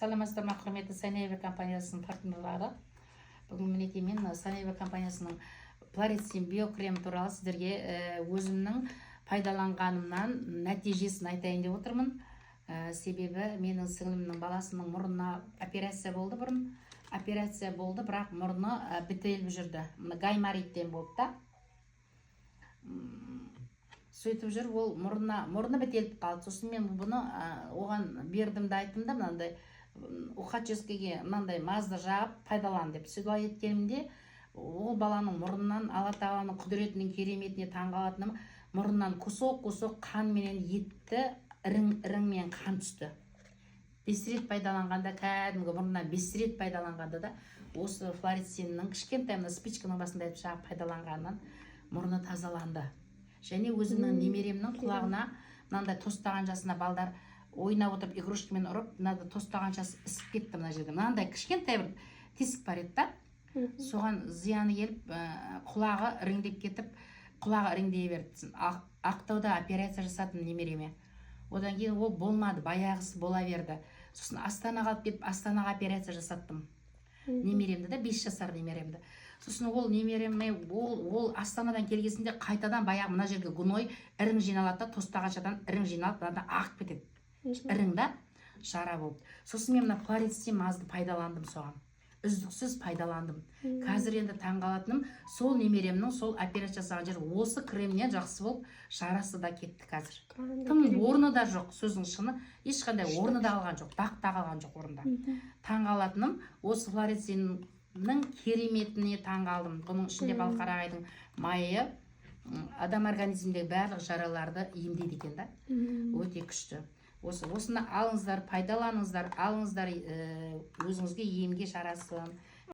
Саламатсыздар ма, құрметті Санаева компаниясының партнерлары. Бүгін мінекей мен Санаева компаниясының Пларицин биокрем туралы сіздерге өзімнің пайдаланғанымнан нәтижесін айтайын деп отырмын. Себебі менің сіңлімнің баласының мұрнына операция болды бұрын. Операция болды, бірақ мұрны бітеліп жүрді. Гаймориттен болды да. Сөйтіп жүр, ол мұрны бітеліп қалды. Сосын мен бұны оған бердім де айттым да, мынандай ухаческеге мынандай мазды жағып пайдалан деп. Солай еткенімде ол баланың мұрнынан Алла Тағаланың құдіретінің кереметіне таңғалатыным, мұрнынан кусок қан менен етті іріңмен қан түсті. 5 рет пайдаланғанда, кәдімгі мұрнынан 5 рет пайдаланғанда да осы флорициннің кішкентай спичканың басында етіп жағып пайдаланғаннан мұрны тазаланды. Және өзімнің немеремнің құлағына мынандай тостағаншасына балдар ойнап отырып игрушкамен ұрып, мынандай тостағаншасы ісіп кетті мына жерде. Мынандай кішкентай бір тесік бар еді да. Соған зияны келіп, құлағы іріңдеп кетіп, құлағы іріңдей берді. Ақтауда операция жасадым немереме. Одан кейін ол болмады, баяғысы бола берді. Сосын Астанаға алып кетіп, Астанаға операция жасаттым. Немеремді да, 5 жасар немеремді. Сосын ол немереме, ол Астанадан келгесінде қайтадан баяғы мына жерге гуной ірің жиналады да, тостағаншадан ірің жиналып, мынада ағып кетеді. Ірің да жара болды. Сосын мен мына Пларицин мазды пайдаландым соған. Үздіксіз пайдаландым. Қазір енді таңғалатыным, сол немеремнің сол операция жасаған жері осы кремнен жақсы болып, жарасы да кетті қазір. Тым орны да жоқ, сөздің шыны, ешқандай орны да қалған жоқ, дақ та қалған жоқ орында. Таңғалатыным, осы Пларициннің кереметіне таңғалдым. Бұның ішінде балқарағайдың майы адам организміндегі барлық жараларды емдейді екен да. Өте күшті. Осыны алыңыздар, пайдаланыңыздар, алыңыздар, өзіңізге емге жарасын.